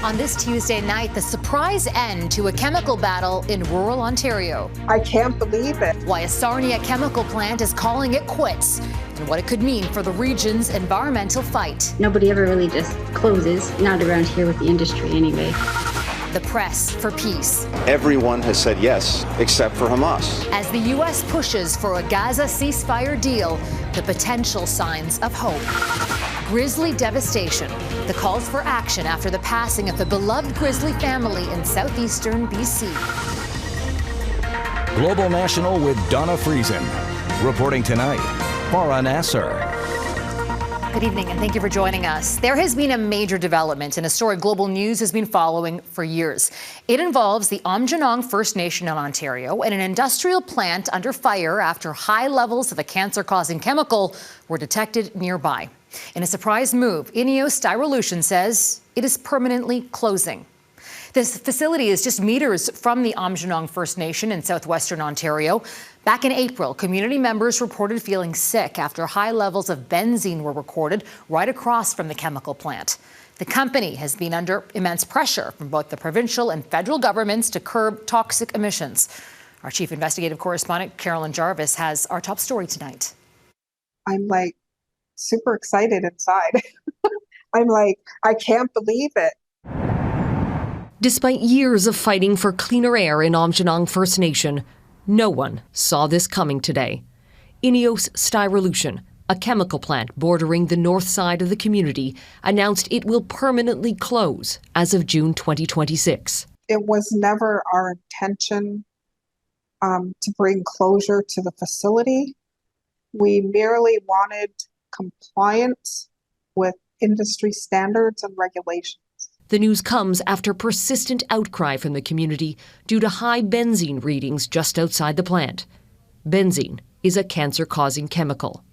On this Tuesday night, the surprise end to a chemical battle in rural Ontario. I can't believe it. Why a Sarnia chemical plant is calling it quits, and what it could mean for the region's environmental fight. Nobody ever really just closes, not around here with the industry anyway. The press for peace. Everyone has said yes, except for Hamas. As the U.S. pushes for a Gaza ceasefire deal, the potential signs of hope. Grisly devastation. The calls for action after the passing of the beloved Grizzly family in southeastern BC. Global National with Donna Friesen. Reporting tonight, Farah Nasser. Good evening, and thank you for joining us. There has been a major development in a story Global News has been following for years. It involves the Aamjiwnaang First Nation in Ontario and an industrial plant under fire after high levels of a cancer-causing chemical were detected nearby. In a surprise move, INEOS Styrolution says it is permanently closing. This facility is just meters from the Aamjiwnaang First Nation in southwestern Ontario. Back in April, community members reported feeling sick after high levels of benzene were recorded right across from the chemical plant. The company has been under immense pressure from both the provincial and federal governments to curb toxic emissions. Our chief investigative correspondent, Carolyn Jarvis, has our top story tonight. I'm super excited inside. I'm I can't believe it. Despite years of fighting for cleaner air in Aamjiwnaang First Nation, no one saw this coming today. INEOS Styrolution, a chemical plant bordering the north side of the community, announced it will permanently close as of June 2026. It was never our intention to bring closure to the facility. We merely wanted compliance with industry standards and regulations. The news comes after persistent outcry from the community due to high benzene readings just outside the plant. Benzene is a cancer-causing chemical.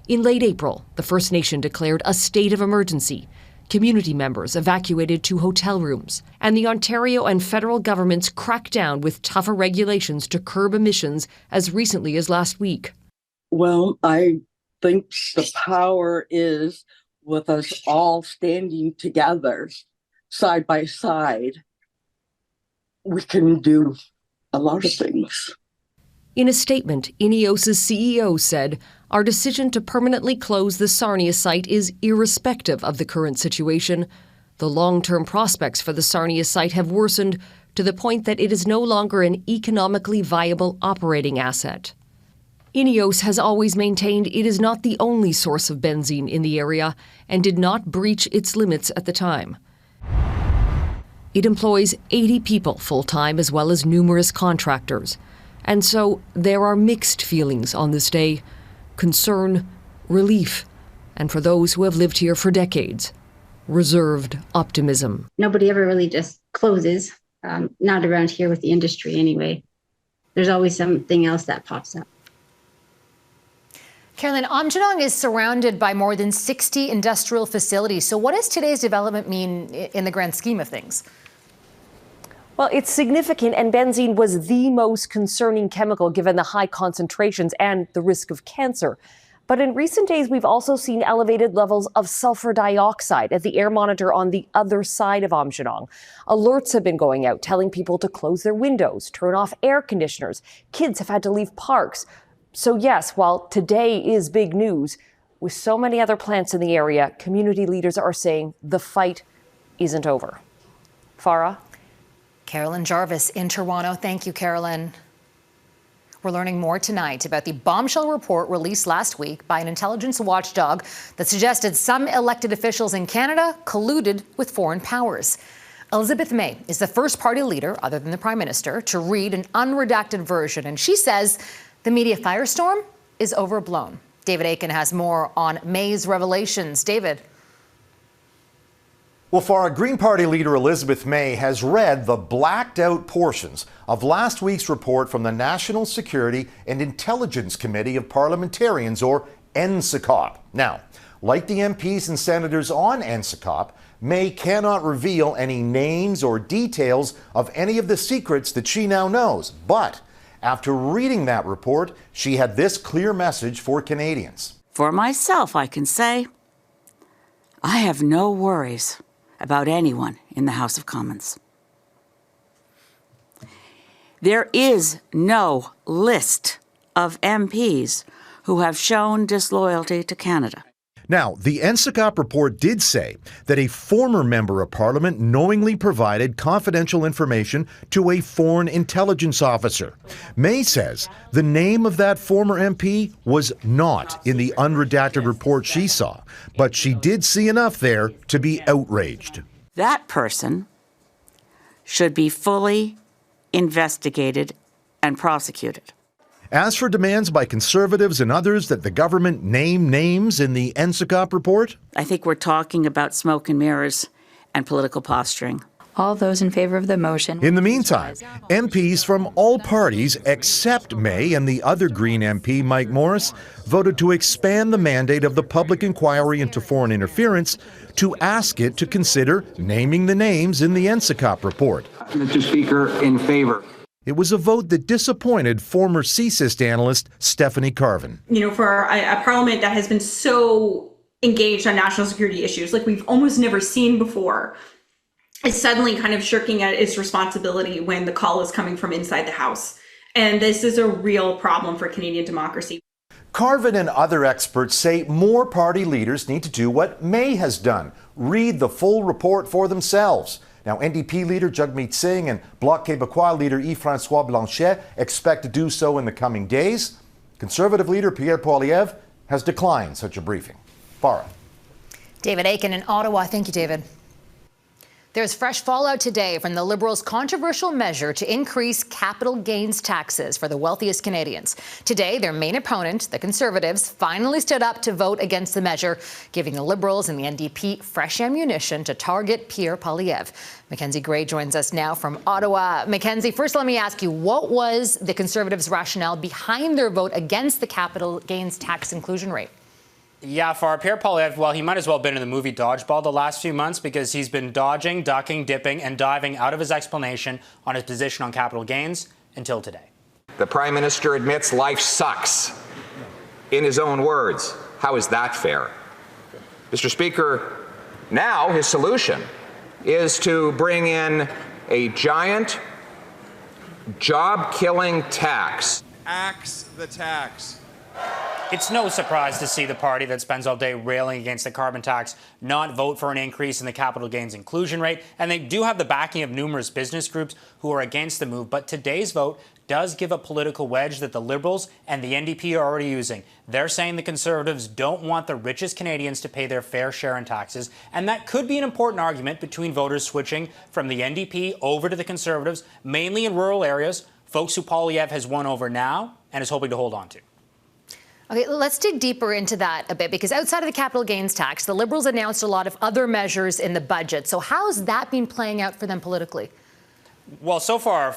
In late April, the First Nation declared a state of emergency. Community members evacuated to hotel rooms, and the Ontario and federal governments cracked down with tougher regulations to curb emissions as recently as last week. Well, I think the power is with us all standing together, side by side. We can do a lot of things. In a statement, INEOS's CEO said, "Our decision to permanently close the Sarnia site is irrespective of the current situation. The long-term prospects for the Sarnia site have worsened to the point that it is no longer an economically viable operating asset." INEOS has always maintained it is not the only source of benzene in the area and did not breach its limits at the time. It employs 80 people full-time as well as numerous contractors. And so there are mixed feelings on this day: concern, relief, and for those who have lived here for decades, reserved optimism. Nobody ever really just closes, not around here with the industry anyway. There's always something else that pops up. Carolyn, Aamjiwnaang is surrounded by more than 60 industrial facilities. So what does today's development mean in the grand scheme of things? Well, it's significant, and benzene was the most concerning chemical given the high concentrations and the risk of cancer. But in recent days, we've also seen elevated levels of sulfur dioxide at the air monitor on the other side of Aamjiwnaang. Alerts have been going out telling people to close their windows, turn off air conditioners. Kids have had to leave parks. So yes, while today is big news, with so many other plants in the area, community leaders are saying the fight isn't over. Farah? Carolyn Jarvis in Toronto. Thank you, Carolyn. We're learning more tonight about the bombshell report released last week by an intelligence watchdog that suggested some elected officials in Canada colluded with foreign powers. Elizabeth May is the first party leader, other than the Prime Minister, to read an unredacted version, and she says the media firestorm is overblown. David Akin has more on May's revelations. David. Well, Farah, Green Party leader Elizabeth May has read the blacked out portions of last week's report from the National Security and Intelligence Committee of Parliamentarians, or NSICOP. Now, like the MPs and senators on NSICOP, May cannot reveal any names or details of any of the secrets that she now knows. But after reading that report, she had this clear message for Canadians. For myself, I can say, I have no worries. about anyone in the House of Commons. There is no list of MPs who have shown disloyalty to Canada. Now, the NSICOP report did say that a former member of Parliament knowingly provided confidential information to a foreign intelligence officer. May says the name of that former MP was not in the unredacted report she saw, but she did see enough there to be outraged. That person should be fully investigated and prosecuted. As for demands by Conservatives and others that the government name names in the NSICOP report, I think we're talking about smoke and mirrors and political posturing. All those in favor of the motion. In the meantime, MPs from all parties except May and the other Green MP, Mike Morris, voted to expand the mandate of the public inquiry into foreign interference to ask it to consider naming the names in the NSICOP report. Mr. Speaker, in favor. It was a vote that disappointed former CSIST analyst Stephanie Carvin. You know, for a parliament that has been so engaged on national security issues, like we've almost never seen before, is suddenly kind of shirking at its responsibility when the call is coming from inside the House. And this is a real problem for Canadian democracy. Carvin and other experts say more party leaders need to do what May has done, read the full report for themselves. Now, NDP leader Jagmeet Singh and Bloc Québécois leader Yves-François Blanchet expect to do so in the coming days. Conservative leader Pierre Poilievre has declined such a briefing. Farah. David Akin in Ottawa. Thank you, David. There's fresh fallout today from the Liberals' controversial measure to increase capital gains taxes for the wealthiest Canadians. Today, their main opponent, the Conservatives, finally stood up to vote against the measure, giving the Liberals and the NDP fresh ammunition to target Pierre Poilievre. Mackenzie Gray joins us now from Ottawa. Mackenzie, first let me ask you, what was the Conservatives' rationale behind their vote against the capital gains tax inclusion rate? Yeah, for Pierre Poilievre, well, he might as well have been in the movie Dodgeball the last few months because he's been dodging, ducking, dipping, and diving out of his explanation on his position on capital gains until today. The Prime Minister admits life sucks. In his own words, how is that fair? Mr. Speaker, now his solution is to bring in a giant, job-killing tax. Axe the tax. It's no surprise to see the party that spends all day railing against the carbon tax not vote for an increase in the capital gains inclusion rate. And they do have the backing of numerous business groups who are against the move. But today's vote does give a political wedge that the Liberals and the NDP are already using. They're saying the Conservatives don't want the richest Canadians to pay their fair share in taxes. And that could be an important argument between voters switching from the NDP over to the Conservatives, mainly in rural areas, folks who Poilievre has won over now and is hoping to hold on to. Okay, let's dig deeper into that a bit, because outside of the capital gains tax, the Liberals announced a lot of other measures in the budget. So how's that been playing out for them politically? Well, so far,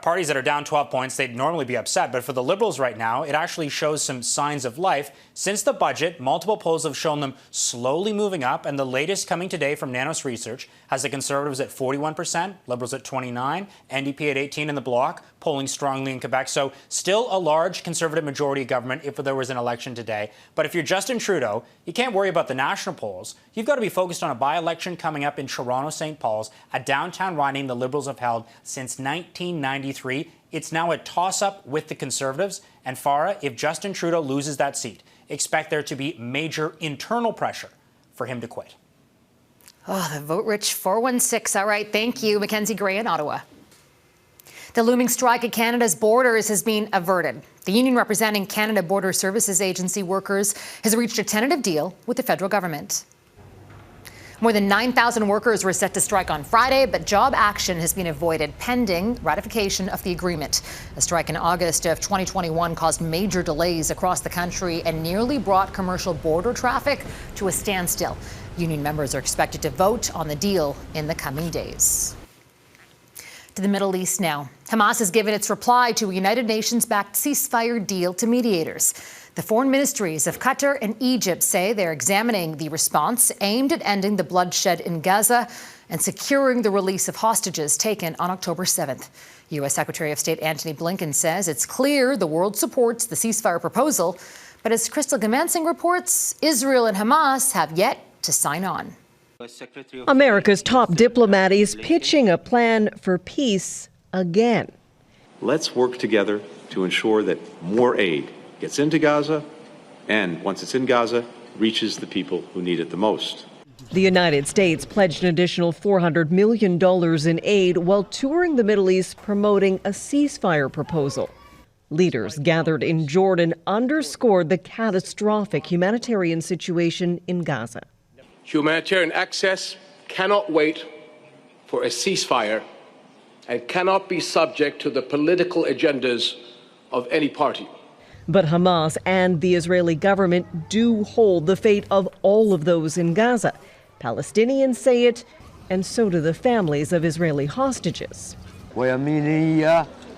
parties that are down 12 points, they'd normally be upset. But for the Liberals right now, it actually shows some signs of life. Since the budget, multiple polls have shown them slowly moving up. And the latest coming today from INEOS Research has the Conservatives at 41%, Liberals at 29%, NDP at 18% in the bloc, polling strongly in Quebec. So still a large Conservative majority of government if there was an election today. But if you're Justin Trudeau, you can't worry about the national polls. You've got to be focused on a by-election coming up in Toronto-St. Paul's, a downtown riding the Liberals have held since 1993. It's now a toss-up with the Conservatives. And Farah, if Justin Trudeau loses that seat, expect there to be major internal pressure for him to quit. Oh, the vote-rich 416. All right, thank you, Mackenzie Gray in Ottawa. The looming strike at Canada's borders has been averted. The union representing Canada Border Services Agency workers has reached a tentative deal with the federal government. More than 9,000 workers were set to strike on Friday, but job action has been avoided pending ratification of the agreement. A strike in August of 2021 caused major delays across the country and nearly brought commercial border traffic to a standstill. Union members are expected to vote on the deal in the coming days. To the Middle East now. Hamas has given its reply to a United Nations-backed ceasefire deal to mediators. The foreign ministries of Qatar and Egypt say they're examining the response aimed at ending the bloodshed in Gaza and securing the release of hostages taken on October 7th. U.S. Secretary of State Antony Blinken says it's clear the world supports the ceasefire proposal, but as Crystal Gamansing reports, Israel and Hamas have yet to sign on. America's top diplomat is pitching a plan for peace again. Let's work together to ensure that more aid gets into Gaza and, once it's in Gaza, reaches the people who need it the most. The United States pledged an additional $400 million in aid while touring the Middle East promoting a ceasefire proposal. Leaders gathered in Jordan underscored the catastrophic humanitarian situation in Gaza. Humanitarian access cannot wait for a ceasefire and cannot be subject to the political agendas of any party. But Hamas and the Israeli government do hold the fate of all of those in Gaza. Palestinians say it, and so do the families of Israeli hostages.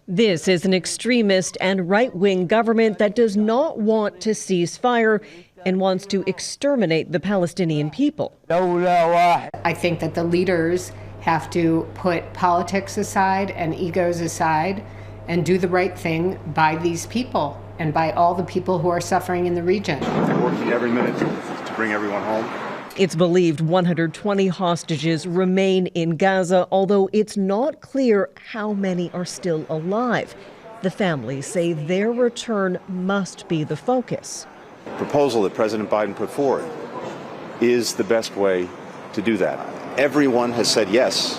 This is an extremist and right-wing government that does not want to cease fire and wants to exterminate the Palestinian people. I think that the leaders have to put politics aside and egos aside and do the right thing by these people and by all the people who are suffering in the region. They're working every minute to bring everyone home. It's believed 120 hostages remain in Gaza, although it's not clear how many are still alive. The families say their return must be the focus. The proposal that President Biden put forward is the best way to do that. Everyone has said yes,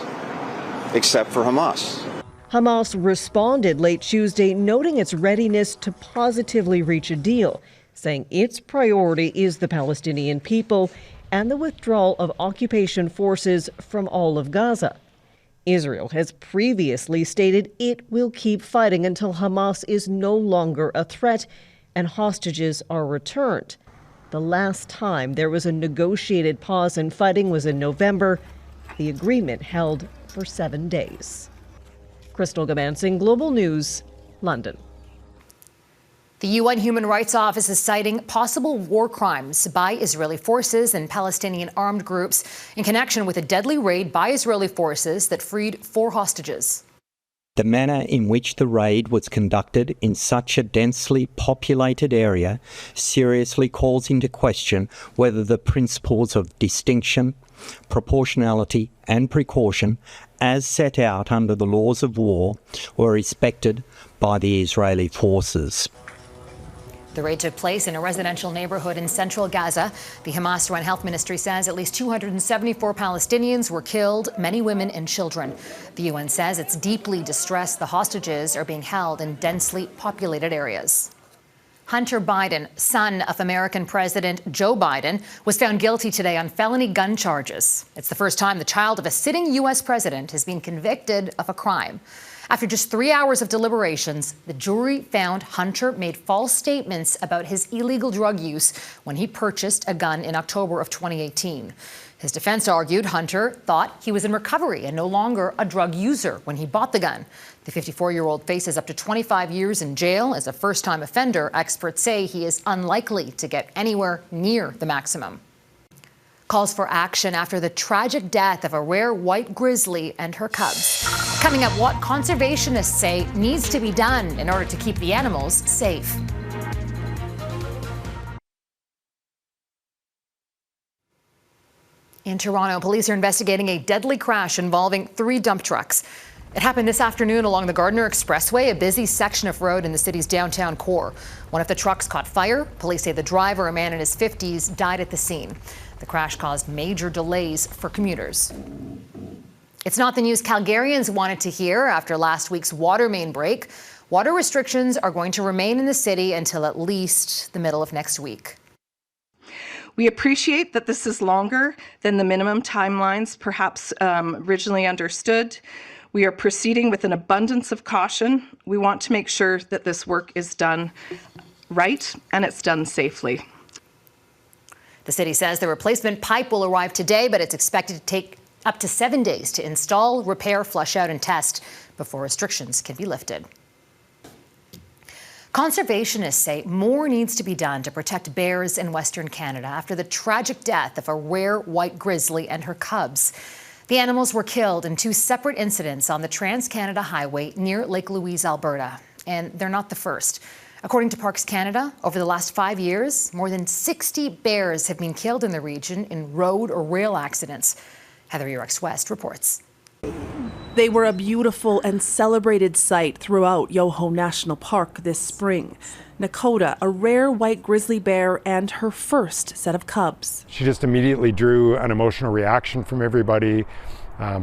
except for Hamas. Hamas responded late Tuesday, noting its readiness to positively reach a deal, saying its priority is the Palestinian people and the withdrawal of occupation forces from all of Gaza. Israel has previously stated it will keep fighting until Hamas is no longer a threat and hostages are returned. The last time there was a negotiated pause in fighting was in November. The agreement held for 7 days. Crystal Gamansing, Global News, London. The UN Human Rights Office is citing possible war crimes by Israeli forces and Palestinian armed groups in connection with a deadly raid by Israeli forces that freed 4 hostages. The manner in which the raid was conducted in such a densely populated area seriously calls into question whether the principles of distinction, proportionality and precaution, as set out under the laws of war, were respected by the Israeli forces. The raid took place in a residential neighborhood in central Gaza. The Hamas-run health ministry says at least 274 Palestinians were killed, many women and children. The UN says it's deeply distressed the hostages are being held in densely populated areas. Hunter Biden, son of American President Joe Biden, was found guilty today on felony gun charges. It's the first time the child of a sitting U.S. president has been convicted of a crime. After just 3 hours of deliberations, the jury found Hunter made false statements about his illegal drug use when he purchased a gun in October of 2018. His defense argued Hunter thought he was in recovery and no longer a drug user when he bought the gun. The 54-year-old faces up to 25 years in jail as a first-time offender. Experts say he is unlikely to get anywhere near the maximum. Calls for action after the tragic death of a rare white grizzly and her cubs. Coming up, what conservationists say needs to be done in order to keep the animals safe. In Toronto, police are investigating a deadly crash involving 3 dump trucks. It happened this afternoon along the Gardiner Expressway, a busy section of road in the city's downtown core. One of the trucks caught fire. Police say the driver, a man in his 50s, died at the scene. The crash caused major delays for commuters. It's not the news Calgarians wanted to hear after last week's water main break. Water restrictions are going to remain in the city until at least the middle of next week. We appreciate that this is longer than the minimum timelines perhaps originally understood. We are proceeding with an abundance of caution. We want to make sure that this work is done right and it's done safely. The city says the replacement pipe will arrive today, but it's expected to take up to 7 days to install, repair, flush out, and test before restrictions can be lifted. Conservationists say more needs to be done to protect bears in Western Canada after the tragic death of a rare white grizzly and her cubs. The animals were killed in 2 separate incidents on the Trans-Canada Highway near Lake Louise, Alberta. And they're not the first. According to Parks Canada, over the last 5 years, more than 60 bears have been killed in the region in road or rail accidents. Heather Urex West reports. They were a beautiful and celebrated sight throughout Yoho National Park this spring. Nakota, a rare white grizzly bear, and her first set of cubs. She just immediately drew an emotional reaction from everybody.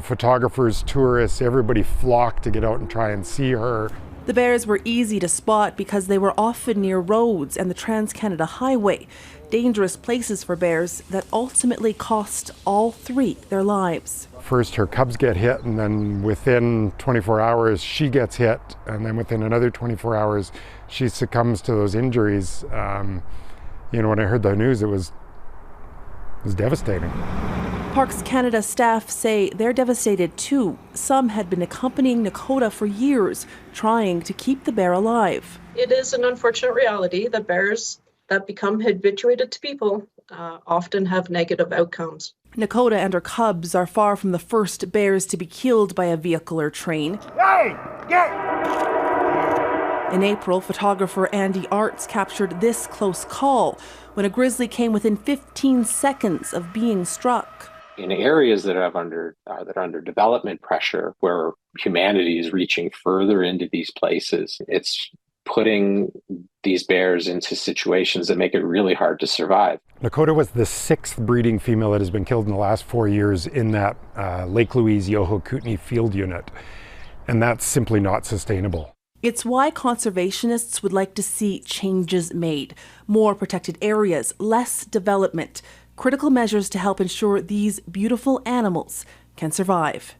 Photographers, tourists, everybody flocked to get out and try and see her. The bears were easy to spot because they were often near roads and the Trans-Canada Highway, dangerous places for bears that ultimately cost all three their lives. First her cubs get hit, and then within 24 hours she gets hit, and then within another 24 hours she succumbs to those injuries. When I heard the news, it was devastating. Parks Canada staff say they're devastated too. Some had been accompanying Nakota for years, trying to keep the bear alive. It is an unfortunate reality that bears that become habituated to people often have negative outcomes. Nakota and her cubs are far from the first bears to be killed by a vehicle or train. Hey, get! In April, photographer Andy Arts captured this close call when a grizzly came within 15 seconds of being struck. In areas that are under development pressure, where humanity is reaching further into these places, it's putting these bears into situations that make it really hard to survive. Nakota was the 6th breeding female that has been killed in the last 4 years in that Lake Louise Yoho Kootenai field unit, and that's simply not sustainable. It's why conservationists would like to see changes made. More protected areas, less development, critical measures to help ensure these beautiful animals can survive.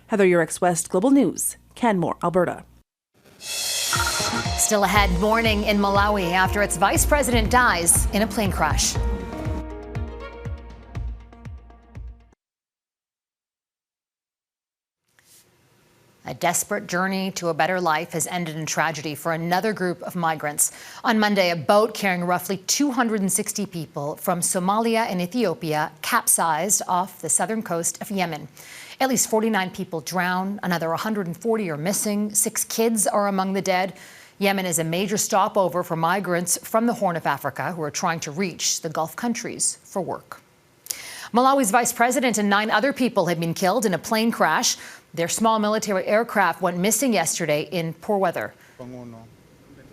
Heather Urex West, Global News, Canmore, Alberta. Still ahead, mourning in Malawi after its vice president dies in a plane crash. A desperate journey to a better life has ended in tragedy for another group of migrants. On Monday, a boat carrying roughly 260 people from Somalia and Ethiopia capsized off the southern coast of Yemen. At least 49 people drowned, another 140 are missing, 6 kids are among the dead. Yemen is a major stopover for migrants from the Horn of Africa who are trying to reach the Gulf countries for work. Malawi's vice president and 9 other people have been killed in a plane crash. Their small military aircraft went missing yesterday in poor weather.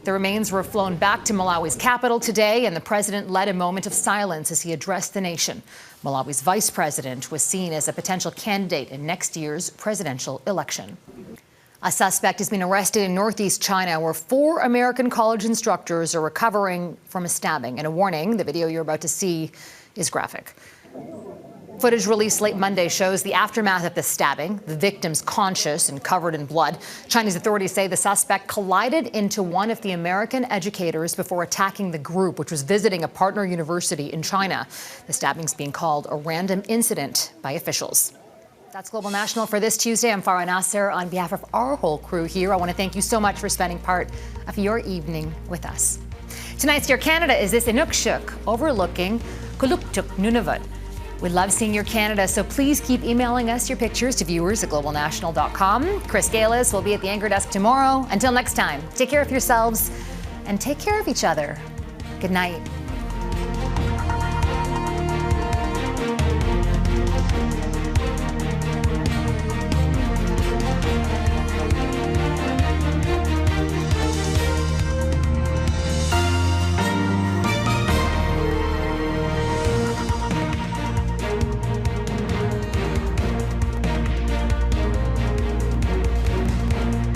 The remains were flown back to Malawi's capital today, and the president led a moment of silence as he addressed the nation. Malawi's vice president was seen as a potential candidate in next year's presidential election. A suspect has been arrested in northeast China, where 4 American college instructors are recovering from a stabbing. And a warning, the video you're about to see is graphic. Footage released late Monday shows the aftermath of the stabbing, the victims conscious and covered in blood. Chinese authorities say the suspect collided into one of the American educators before attacking the group, which was visiting a partner university in China. The stabbing's being called a random incident by officials. That's Global National for this Tuesday. I'm Farah Nasser. On behalf of our whole crew here, I want to thank you so much for spending part of your evening with us. Tonight's Dear Canada is this Inukshuk overlooking Kuluktuk Nunavut. We love seeing your Canada, so please keep emailing us your pictures to viewers@globalnational.com. Chris Galis will be at the anchor desk tomorrow. Until next time, take care of yourselves and take care of each other. Good night.